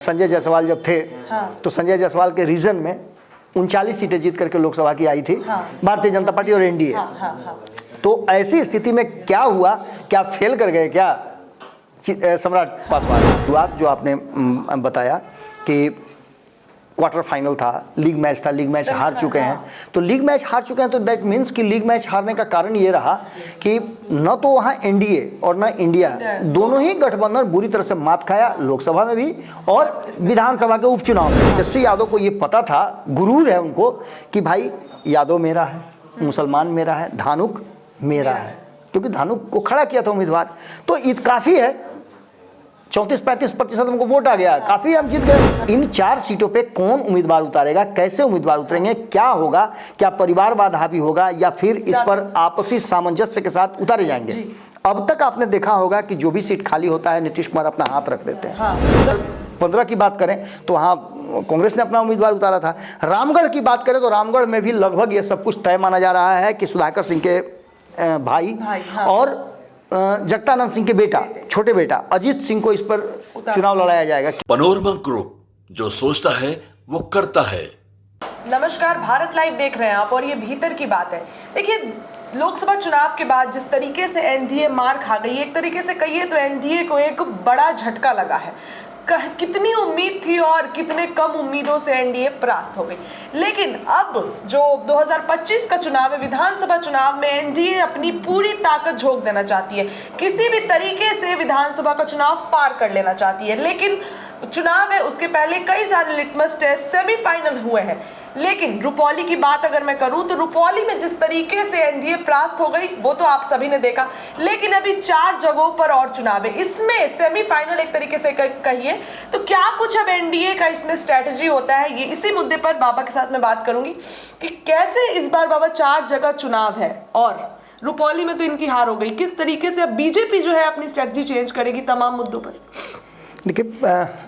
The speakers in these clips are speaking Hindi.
संजय जायसवाल जब थे तो संजय जायसवाल के रीजन में 39 सीटें जीत करके लोकसभा की आई थी भारतीय जनता पार्टी और एनडीए। तो ऐसी स्थिति में क्या हुआ, क्या फेल कर गए क्या सम्राट पासवान? शुरुआत जो आपने बताया कि क्वार्टर फाइनल था, लीग मैच था, लीग मैच हार चुके हैं। तो लीग मैच हार चुके हैं तो दैट मीन्स कि लीग मैच हारने का कारण ये रहा कि न तो वहाँ एनडीए और न इंडिया दोनों ही गठबंधन बुरी तरह से मात खाया, लोकसभा में भी और विधानसभा के उपचुनाव में। तेजस्वी यादव को ये पता था, गुरूर है उनको कि भाई यादव मेरा है, मुसलमान मेरा है, धानुक मेरा है, क्योंकि धानुक को खड़ा किया था उम्मीदवार। तो काफ़ी है, 34-35% हमको वोट आ गया, काफी हम जीत गए। इन 4 सीटों पे कौन उम्मीदवार उतारेगा, कैसे उम्मीदवार उतरेंगे, क्या होगा, क्या परिवारवाद हावी होगा या फिर इस पर आपसी सामंजस्य के साथ उतारे जाएंगे? अब तक आपने देखा होगा कि जो भी सीट खाली होता है नीतीश कुमार अपना हाथ रख देते हैं। 15 की बात करें तो वहाँ कांग्रेस ने अपना उम्मीदवार उतारा था। रामगढ़ की बात करें तो रामगढ़ में भी लगभग ये सब कुछ तय माना जा रहा है कि सुधाकर सिंह के भाई और जगतानंद सिंह के बेटा, छोटे बेटा अजीत सिंह को इस पर चुनाव लड़ाया जाएगा। पनोरमा ग्रुप, जो सोचता है वो करता है। नमस्कार, भारत लाइव देख रहे हैं आप और ये भीतर की बात है। देखिए, लोकसभा चुनाव के बाद जिस तरीके से एनडीए मार खा गई, एक तरीके से कहिए तो एनडीए को एक बड़ा झटका लगा है। कितनी उम्मीद थी और कितने कम उम्मीदों से एनडीए परास्त हो गई। लेकिन अब जो 2025 का चुनाव है, विधानसभा चुनाव में एनडीए अपनी पूरी ताकत झोंक देना चाहती है, किसी भी तरीके से विधानसभा का चुनाव पार कर लेना चाहती है। लेकिन चुनाव है, उसके पहले कई सारे लिटमस टेस्ट सेमीफाइनल हुए हैं। लेकिन रुपौली की बात अगर मैं करूं तो रुपौली में जिस तरीके से एनडीए परास्त हो गई वो तो आप सभी ने देखा। लेकिन अभी 4 जगहों पर और चुनाव है, इसमें सेमीफाइनल एक तरीके से कहिए तो क्या कुछ अब एनडीए का इसमें स्ट्रेटजी होता है, ये इसी मुद्दे पर बाबा के साथ मैं बात करूंगी कि कैसे इस बार बाबा 4 जगह चुनाव है और रुपौली में तो इनकी हार हो गई, किस तरीके से अब बीजेपी जो है अपनी स्ट्रेटजी चेंज करेगी तमाम मुद्दों पर। देखिए,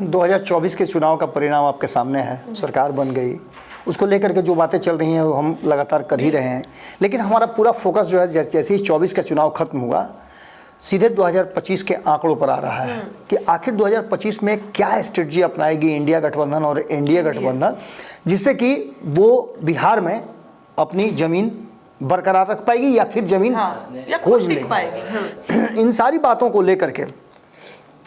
2024 के चुनाव का परिणाम आपके सामने है, सरकार बन गई, उसको लेकर के जो बातें चल रही हैं वो हम लगातार कर ही रहे हैं। लेकिन हमारा पूरा फोकस जो है जैसे ही 24 का चुनाव खत्म हुआ सीधे 2025 के आंकड़ों पर आ रहा है कि आखिर 2025 में क्या स्ट्रेटजी अपनाएगी इंडिया गठबंधन और एनडीए गठबंधन, जिससे कि वो बिहार में अपनी जमीन बरकरार रख पाएगी या फिर जमीन खोज लेगी। इन सारी बातों को लेकर के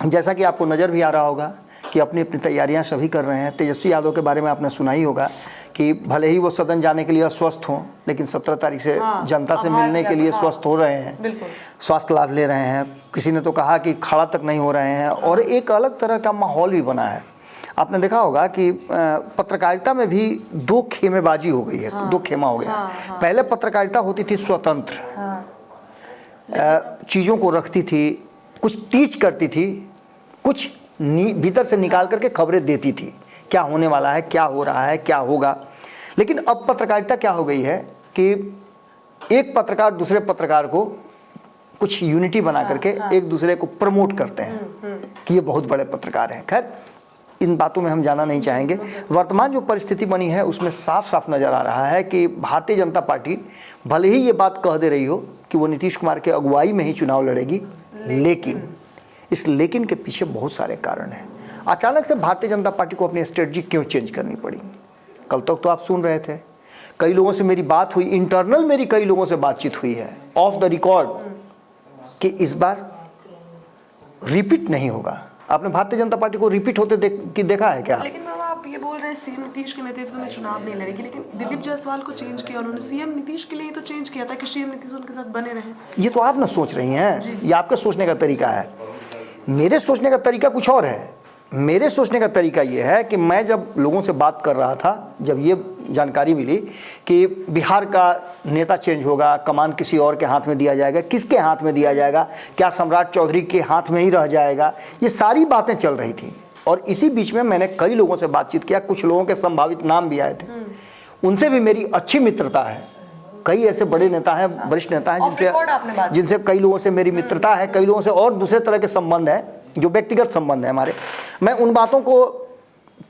जैसा कि आपको नज़र भी आ रहा होगा कि अपनी अपनी तैयारियां सभी कर रहे हैं। तेजस्वी यादव के बारे में आपने सुना ही होगा कि भले ही वो सदन जाने के लिए अस्वस्थ हों, लेकिन 17 तारीख से जनता से मिलने के लिए स्वस्थ हो रहे हैं, स्वास्थ्य लाभ ले रहे हैं। किसी ने तो कहा कि खड़ा तक नहीं हो रहे हैं और एक अलग तरह का माहौल भी बना है। आपने देखा होगा कि पत्रकारिता में भी 2 खेमेबाजी हो गई है, 2 खेमा हो गया। पहले पत्रकारिता होती थी स्वतंत्र, चीज़ों को रखती थी, कुछ टीच करती थी, कुछ भीतर से निकाल करके खबरें देती थी, क्या होने वाला है, क्या हो रहा है, क्या होगा। लेकिन अब पत्रकारिता क्या हो गई है कि एक पत्रकार दूसरे पत्रकार को कुछ यूनिटी बना करके एक दूसरे को प्रमोट करते हैं कि ये बहुत बड़े पत्रकार हैं। खैर, इन बातों में हम जाना नहीं चाहेंगे। वर्तमान जो परिस्थिति बनी है उसमें साफ साफ नज़र आ रहा है कि भारतीय जनता पार्टी भले ही ये बात कह दे रही हो कि वो नीतीश कुमार के अगुवाई में ही चुनाव लड़ेगी, लेकिन इस लेकिन के पीछे बहुत सारे कारण हैं। अचानक से भारतीय जनता पार्टी को अपनी स्ट्रेटजी क्यों चेंज करनी पड़ी? कल तक तो आप सुन रहे थे, कई लोगों से मेरी बात हुई, इंटरनल मेरी कई लोगों से बातचीत हुई है ऑफ द रिकॉर्ड कि इस बार रिपीट नहीं होगा। आपने भारतीय जनता पार्टी को रिपीट होते देखा है क्या? लेकिन बाबा आप ये बोल रहे हैं सीएम नीतीश के नेतृत्व में चुनाव नहीं लड़ेगी, लेकिन दिलीप जायसवाल को चेंज किया उन्होंने, सीएम नीतीश के लिए तो चेंज किया था कि सीएम नीतीश उनके साथ बने रहे। ये तो आप ना सोच रही हैं, ये आपके सोचने का तरीका है। मेरे सोचने का तरीका कुछ और है। मेरे सोचने का तरीका ये है कि मैं जब लोगों से बात कर रहा था, जब ये जानकारी मिली कि बिहार का नेता चेंज होगा, कमान किसी और के हाथ में दिया जाएगा, किसके हाथ में दिया जाएगा, क्या सम्राट चौधरी के हाथ में ही रह जाएगा, ये सारी बातें चल रही थी। और इसी बीच में मैंने कई लोगों से बातचीत किया, कुछ लोगों के संभावित नाम भी आए थे, उनसे भी मेरी अच्छी मित्रता है। कई ऐसे बड़े नेता हैं, वरिष्ठ नेता हैं जिनसे कई लोगों से मेरी मित्रता है, कई लोगों से और दूसरे तरह के संबंध हैं जो व्यक्तिगत संबंध है हमारे। मैं उन बातों को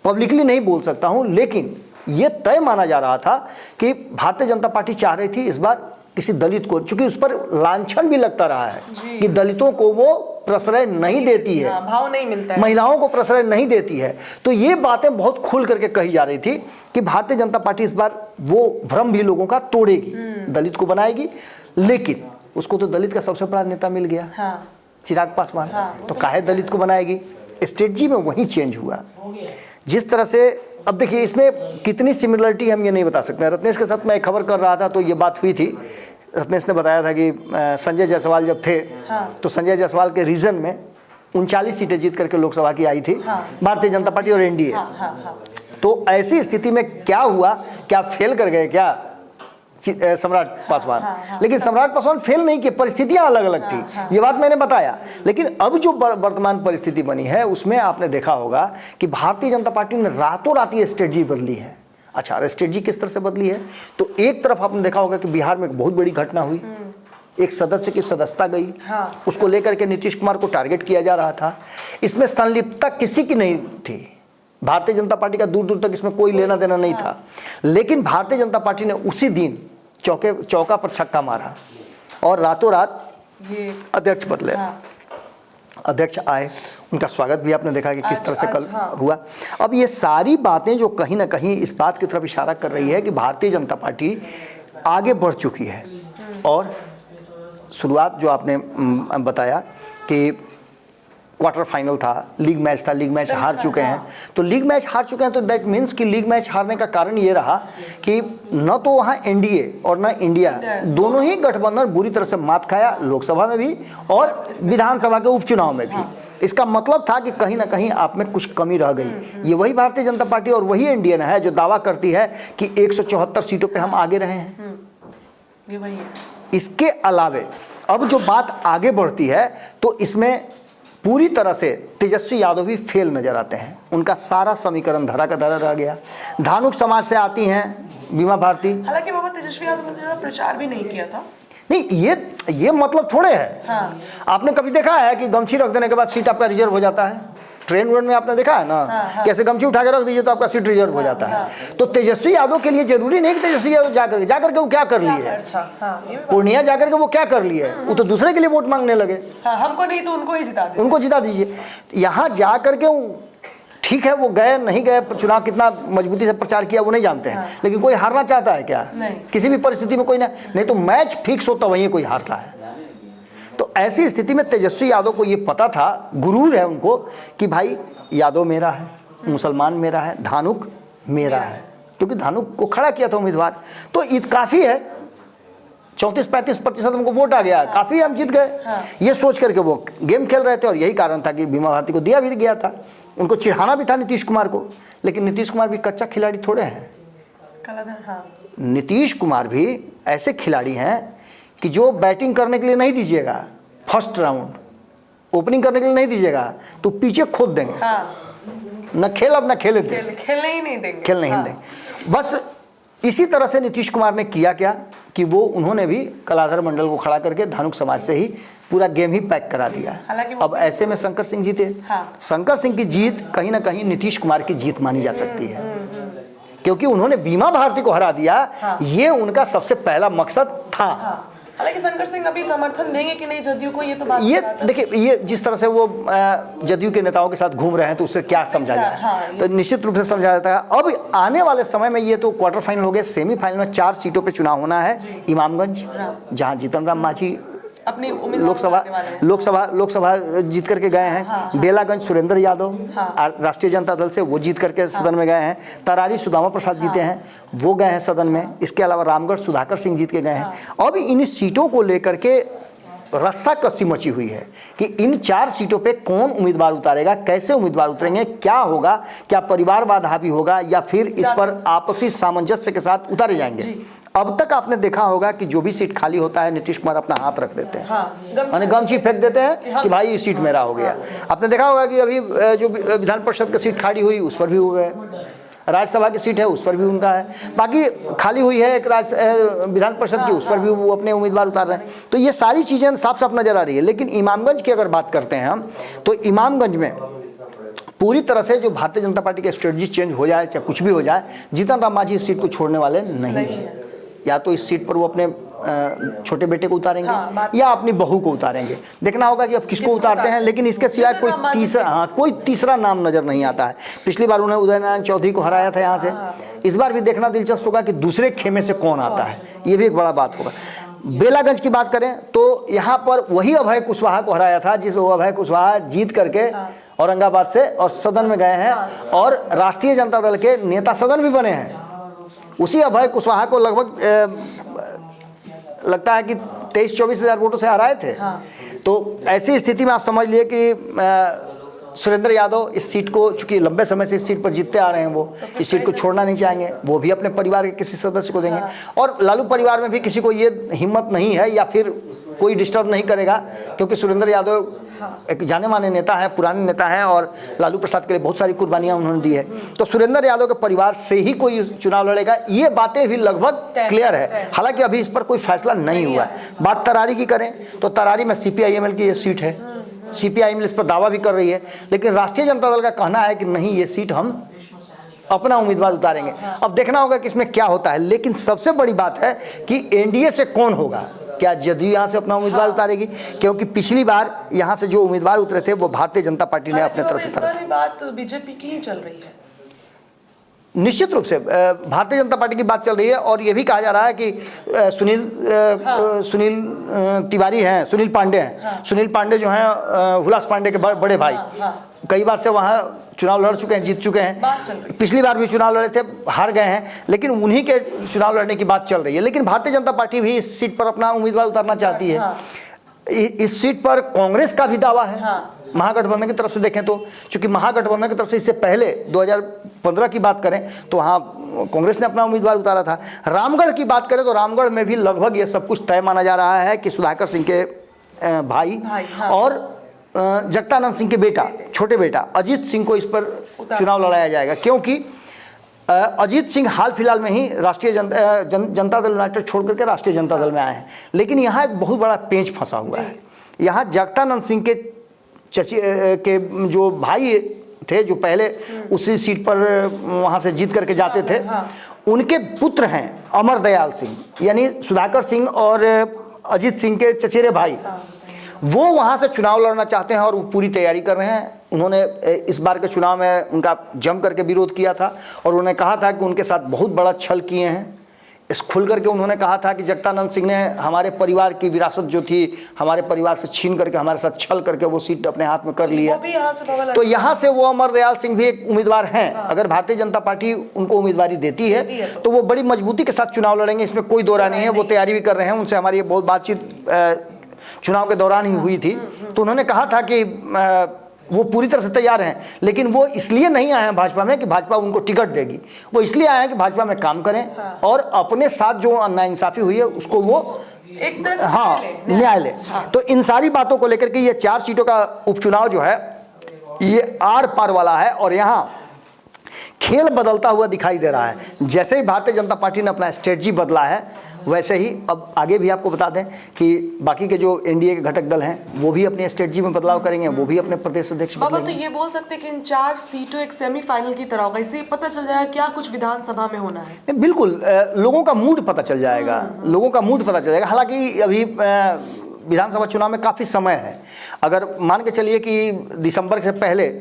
पब्लिकली नहीं बोल सकता हूं, लेकिन ये तय माना जा रहा था कि भारतीय जनता पार्टी चाह रही थी इस बार किसी दलित को, चूंकि उस पर लांछन भी लगता रहा है कि दलितों को वो प्रश्रय नहीं देती है, भाव नहीं मिलता है, महिलाओं को प्रश्रय नहीं देती है। तो ये बातें बहुत खुल करके कही जा रही थी कि भारतीय जनता पार्टी इस बार वो भ्रम भी लोगों का तोड़ेगी, दलित को बनाएगी। लेकिन उसको तो दलित का सबसे बड़ा नेता मिल गया, चिराग पासवान, तो काहे दलित को बनाएगी। स्ट्रेटजी में वही चेंज हुआ जिस तरह से। अब देखिए इसमें कितनी सिमिलरिटी हम ये नहीं बता सकते। रत्नेश के साथ मैं एक खबर कर रहा था तो ये बात हुई थी, रत्नेश ने बताया था कि संजय जायसवाल जब थे तो संजय जायसवाल के रीजन में 39 सीटें जीत करके लोकसभा की आई थी, भारतीय जनता पार्टी और एनडीए। तो ऐसी स्थिति में क्या हुआ, क्या फेल कर गए क्या सम्राट पासवान? लेकिन सम्राट पासवान फेल नहीं किए, परिस्थितियां अलग अलग थी, ये बात मैंने बताया। लेकिन अब जो वर्तमान परिस्थिति बनी है उसमें आपने देखा होगा कि भारतीय जनता पार्टी ने रातों रात ये स्ट्रेटजी बदली है। अच्छा, स्ट्रेटजी किस तरह से बदली है? तो एक तरफ आपने देखा होगा कि बिहार में एक बहुत बड़ी घटना हुई, एक सदस्य की सदस्यता गई, उसको लेकर के नीतीश कुमार को टारगेट किया जा रहा था। इसमें संलिप्तता किसी की नहीं थी, भारतीय जनता पार्टी का दूर दूर तक इसमें कोई लेना देना नहीं था। लेकिन भारतीय जनता पार्टी ने उसी दिन चौका पर छक्का मारा और रातों रात अध्यक्ष बदले। अध्यक्ष आए, उनका स्वागत भी आपने देखा कि किस तरह से कल हुआ। अब ये सारी बातें जो कहीं ना कहीं इस बात की तरफ इशारा कर रही है कि भारतीय जनता पार्टी आगे बढ़ चुकी है। और शुरुआत जो आपने बताया कि क्वार्टर फाइनल था, लीग मैच था, लीग मैच हार चुके हैं। तो लीग मैच हार चुके हैं तो दैट मीन्स कि लीग मैच हारने का कारण ये रहा कि न तो वहाँ एनडीए और न इंडिया दोनों ही गठबंधन बुरी तरह से मात खाया, लोकसभा में भी और विधानसभा के उपचुनाव में भी। इसका मतलब था कि कहीं ना कहीं आप में कुछ कमी रह गई। ये वही भारतीय जनता पार्टी और वही एनडीए है जो दावा करती है कि 174 सीटों पर हम आगे रहे हैं। ये वही है। इसके अलावे अब जो बात आगे बढ़ती है तो इसमें पूरी तरह से तेजस्वी यादव भी फेल नजर आते हैं। उनका सारा समीकरण धरा का धरा रह गया। धानुक समाज से आती हैं बीमा भारती। हालांकि बाबा तेजस्वी यादव ने ज्यादा प्रचार भी नहीं किया था। नहीं, ये मतलब थोड़े है। आपने कभी देखा है कि गमछी रख देने के बाद सीट आपका रिजर्व हो जाता है? ट्रेन वेन में आपने देखा है ना, कैसे गमछी उठा के रख दीजिए तो आपका सीट रिजर्व हो जाता है। तो तेजस्वी यादव के लिए जरूरी नहीं कि तेजस्वी यादव जाकर के वो क्या कर लिए है, पूर्णिया जाकर के वो क्या कर लिए, वो तो दूसरे के लिए वोट मांगने लगे। हमको नहीं तो उनको ही जिता दीजिए, उनको जिता दीजिए। यहाँ जा करके ठीक है, वो गए नहीं गए, चुनाव कितना मजबूती से प्रचार किया वो नहीं जानते हैं। लेकिन कोई हारना चाहता है क्या? किसी भी परिस्थिति में कोई नहीं तो मैच फिक्स होता वहीं कोई हारता है। तो ऐसी स्थिति में तेजस्वी यादव को ये पता था, गुरूर है उनको कि भाई यादव मेरा है, मुसलमान मेरा है, धानुक मेरा है, क्योंकि धानुक को खड़ा किया था उम्मीदवार। तो इत काफ़ी है, 34-35% हमको वोट आ गया, काफ़ी हम जीत गए। ये सोच करके वो गेम खेल रहे थे और यही कारण था कि बीमा भारती को दिया भी गया था। उनको चिढ़ाना भी था नीतीश कुमार को, लेकिन नीतीश कुमार भी कच्चा खिलाड़ी थोड़े हैं। नीतीश कुमार भी ऐसे खिलाड़ी हैं कि जो बैटिंग करने के लिए नहीं दीजिएगा, फर्स्ट राउंड ओपनिंग करने के लिए नहीं दीजिएगा तो पीछे खोद देंगे। न खेल अब न खेले देंगे, खेलने ही नहीं देंगे, खेलने ही देंगे। बस इसी तरह से नीतीश कुमार ने किया क्या कि वो उन्होंने भी कलाधर मंडल को खड़ा करके धानुक समाज से ही पूरा गेम ही पैक करा दिया। अब ऐसे में शंकर सिंह जीते। शंकर सिंह की जीत कहीं ना कहीं नीतीश कुमार की जीत मानी जा सकती है, क्योंकि उन्होंने बीमा भारती को हरा दिया। ये उनका सबसे पहला मकसद था। हालांकि शंकर सिंह अभी समर्थन देंगे कि नहीं जदयू को, ये तो बात ये देखिए, ये जिस तरह से वो जदयू के नेताओं के साथ घूम रहे हैं तो उससे क्या समझा जाए, तो निश्चित रूप से समझा जाता है। अब आने वाले समय में ये तो क्वार्टर फाइनल हो गए, सेमीफाइनल में 4 सीटों पे चुनाव होना है। इमामगंज, जहां जीतन राम मांझी अपनी लोकसभा जीत करके गए हैं। बेलागंज सुरेंद्र यादव राष्ट्रीय जनता दल से वो जीत करके सदन में गए हैं। तरारी सुदामा प्रसाद जीते हैं, वो गए हैं सदन में। इसके अलावा रामगढ़ सुधाकर सिंह जीत के गए हैं। अब इन सीटों को लेकर के रस्सा कस्सी मची हुई है कि इन 4 सीटों पे कौन उम्मीदवार उतारेगा, कैसे उम्मीदवार उतरेंगे, क्या होगा, क्या परिवारवाद हावी होगा या फिर इस पर आपसी सामंजस्य के साथ उतारे जाएंगे। अब तक आपने देखा होगा कि जो भी सीट खाली होता है नीतीश कुमार अपना हाथ रख देते हैं, यानी गमछी फेंक देते हैं कि भाई ये सीट मेरा हो गया। आपने देखा होगा कि अभी जो विधान परिषद की सीट खाली हुई उस पर भी हो गए, राज्यसभा की सीट है उस पर भी उनका है, बाकी खाली हुई है एक विधान परिषद की, उस पर भी वो अपने उम्मीदवार उतार रहे हैं। तो ये सारी चीज़ें साफ साफ नजर आ रही है। लेकिन इमामगंज की अगर बात करते हैं हम, तो इमामगंज में पूरी तरह से जो भारतीय जनता पार्टी की स्ट्रेटजी चेंज हो जाए, चाहे कुछ भी हो जाए, जीतन राम मांझी इस सीट को छोड़ने वाले नहीं है। या तो इस सीट पर वो अपने छोटे बेटे को उतारेंगे हाँ, या अपनी बहू को उतारेंगे। देखना होगा कि अब किसको उतारते हैं, लेकिन इसके सिवाय कोई तीसरा नाम नजर नहीं आता है। पिछली बार उन्हें उदय नारायण चौधरी को हराया था यहाँ से, इस बार भी देखना दिलचस्प होगा कि दूसरे खेमे से कौन आता है, ये भी एक बड़ा बात होगा। बेलागंज की बात करें तो यहाँ पर वही अभय कुशवाहा को हराया था, जिस अभय कुशवाहा जीत करके औरंगाबाद से और सदन में गए हैं और राष्ट्रीय जनता दल के नेता सदन भी बने हैं। उसी अभय कुशवाहा को लगभग लगता है कि 23-24 हज़ार वोटों से हराए थे। तो ऐसी स्थिति में आप समझ लिए कि सुरेंद्र यादव इस सीट को, चूंकि लंबे समय से इस सीट पर जीतते आ रहे हैं, वो इस सीट को छोड़ना नहीं चाहेंगे, वो भी अपने परिवार के किसी सदस्य को देंगे। और लालू परिवार में भी किसी को ये हिम्मत नहीं है या फिर कोई डिस्टर्ब नहीं करेगा, क्योंकि सुरेंद्र यादव एक जाने माने नेता है, पुराने नेता हैं और लालू प्रसाद के लिए बहुत सारी कुर्बानियां उन्होंने दी है। तो सुरेंद्र यादव के परिवार से ही कोई चुनाव लड़ेगा, ये बातें भी लगभग क्लियर है। हालांकि अभी इस पर कोई फैसला नहीं हुआ है। बात तरारी की करें तो तरारी में CPIML की ये सीट है, CPIML इस पर दावा भी कर रही है, लेकिन राष्ट्रीय जनता दल का कहना है कि नहीं, ये सीट हम अपना उम्मीदवार उतारेंगे। अब देखना होगा कि इसमें क्या होता है, लेकिन सबसे बड़ी बात है कि NDA से कौन होगा। क्या जदयू यहाँ से अपना उम्मीदवार उतारेगी, क्योंकि पिछली बार यहाँ से जो उम्मीदवार उतरे थे वो भारतीय जनता पार्टी ने अपने तरफ से इस बार भी बात बीजेपी की ही चल रही है। निश्चित रूप से भारतीय जनता पार्टी की बात चल रही है और ये भी कहा जा रहा है कि सुनील तिवारी हैं, सुनील पांडे हैं। सुनील पांडे जो हैं हुलास पांडे के बड़े भाई, कई बार से वहाँ चुनाव लड़ चुके हैं, जीत चुके हैं। पिछली बार भी चुनाव लड़े थे, हार गए हैं, लेकिन उन्हीं के चुनाव लड़ने की बात चल रही है। लेकिन भारतीय जनता पार्टी भी इस सीट पर अपना उम्मीदवार उतारना चाहती है। इस सीट पर कांग्रेस का भी दावा है, महागठबंधन की तरफ से देखें तो, चूंकि महागठबंधन की तरफ से इससे पहले 2015 की बात करें तो वहाँ कांग्रेस ने अपना उम्मीदवार उतारा था। रामगढ़ की बात करें तो रामगढ़ में भी लगभग ये सब कुछ तय माना जा रहा है कि सुधाकर सिंह के भाई और जगतानंद सिंह के बेटा, छोटे बेटा अजीत सिंह को इस पर चुनाव लड़ाया जाएगा, क्योंकि अजीत सिंह हाल फिलहाल में ही राष्ट्रीय जनता दल यूनाइटेड छोड़ करके राष्ट्रीय जनता दल में आए हैं। लेकिन यहाँ एक बहुत बड़ा पेंच फंसा हुआ है। यहाँ जगतानंद सिंह के के जो भाई थे, जो पहले उसी सीट पर वहाँ से जीत करके जाते थे, उनके पुत्र हैं अमरदयाल सिंह, यानी सुधाकर सिंह और अजीत सिंह के चचेरे भाई। वो वहाँ से चुनाव लड़ना चाहते हैं और वो पूरी तैयारी कर रहे हैं। उन्होंने इस बार के चुनाव में उनका जम करके विरोध किया था और उन्होंने कहा था कि उनके साथ बहुत बड़ा छल किए हैं। इस खुल करके उन्होंने कहा था कि जगतानंद सिंह ने हमारे परिवार की विरासत जो थी हमारे परिवार से छीन करके हमारे साथ छल करके वो सीट अपने हाथ में कर ली है। तो यहाँ से वो अमरदयाल सिंह भी एक उम्मीदवार हैं। अगर भारतीय जनता पार्टी उनको उम्मीदवारी देती है तो वो बड़ी मजबूती के साथ चुनाव लड़ेंगे, इसमें कोई दो राय नहीं है। वो तैयारी भी कर रहे हैं, उनसे हमारी बहुत बातचीत चुनाव के दौरान ही हुई थी। तो उन्होंने कहा था कि वो पूरी तरह से तैयार हैं, लेकिन वो इसलिए नहीं आए हैं भाजपा में कि भाजपा उनको टिकट देगी। वो इसलिए आए हैं कि भाजपा में काम करें और अपने साथ जो नाइंसाफी हुई है उसको वो एक तरह से न्याय ले। तो इन सारी बातों को लेकर के ये 4 सीटों का उपचुनाव जो है ये आर पार वाला है और यहाँ खेल बदलता हुआ दिखाई दे रहा है। जैसे ही भारतीय जनता पार्टी ने अपना स्ट्रेटजी बदला है वैसे ही अब आगे भी आपको बता दें कि बाकी के जो एनडीए के घटक दल हैं वो भी अपनी स्ट्रेटजी में बदलाव करेंगे, वो भी अपने प्रदेश अध्यक्ष बाबा तो ये बोल सकते हैं कि इन 4 सीटों एक सेमीफाइनल की तरह होगा, इससे पता चल जाएगा क्या कुछ विधानसभा में होना है। बिल्कुल, लोगों का मूड पता चल जाएगा, लोगों का मूड पता चल जाएगा। हालांकि अभी विधानसभा चुनाव में काफ़ी समय है। अगर मान के चलिए कि दिसंबर से पहले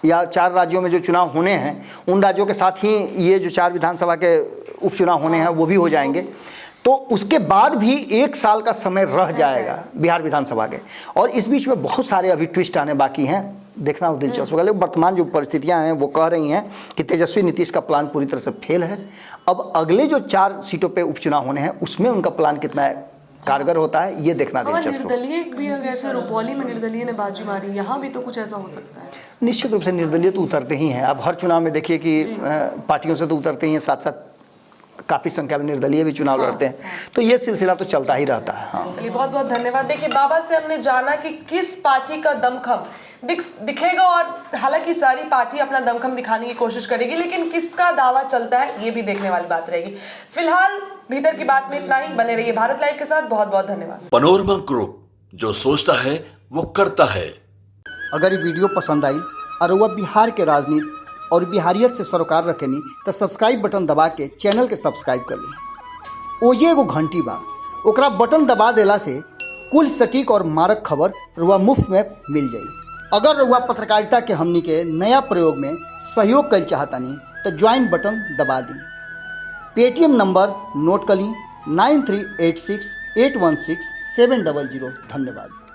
या 4 राज्यों में जो चुनाव होने हैं उन राज्यों के साथ ही ये जो 4 विधानसभा के उपचुनाव होने हैं वो भी हो जाएंगे, तो उसके बाद भी 1 साल का समय रह जाएगा बिहार विधानसभा के। और इस बीच में बहुत सारे अभी ट्विस्ट आने बाकी हैं, देखना दिलचस्प होगा। वर्तमान जो परिस्थितियां हैं वो कह रही हैं कि तेजस्वी नीतीश का प्लान पूरी तरह से फेल है। अब अगले जो 4 सीटों पे उपचुनाव होने हैं उसमें उनका प्लान कितना कारगर होता है ये देखना दिलचस्प होगा। निर्दलीय भी अगर से रुपौली में निर्दलीय ने बाजी मारी, यहाँ भी तो कुछ ऐसा हो सकता है। निश्चित रूप से निर्दलीय तो उतरते ही हैं। अब हर चुनाव में देखिए कि पार्टियों से तो उतरते ही हैं, साथ साथ काफ़ी संख्या में निर्दलीय भी चुनाव लड़ते हैं, तो ये सिलसिला तो चलता ही रहता है। हाँ, बहुत बहुत धन्यवाद। देखिए बाबा से हमने जाना कि किस पार्टी का दमखम दिखेगा और हालांकि सारी पार्टी अपना दमखम दिखाने की कोशिश करेगी, लेकिन किसका दावा चलता है ये भी देखने वाली बात रहेगी। फिलहाल भीतर की बात में इतना ही। बने रहिए भारत लाइव के साथ। बहुत बहुत धन्यवाद। पनोरमा ग्रुप, जो सोचता है वो करता है। अगर ये वीडियो पसंद आई और वह बिहार के राजनीति और बिहारियत से सरोकार रखेनी तो सब्सक्राइब बटन दबा के चैनल के सब्सक्राइब कर ली। ओजे एगो घंटी बा, ओकरा बटन दबा देला से कुल सटीक और मारक खबर रुआ मुफ्त में मिल जाई। अगर रुआ पत्रकारिता के हमनी के नया प्रयोग में सहयोग कर चाहतानी तो ज्वाइन बटन दबा दी। पेटीएम नंबर नोट कर ली 9386816700। धन्यवाद।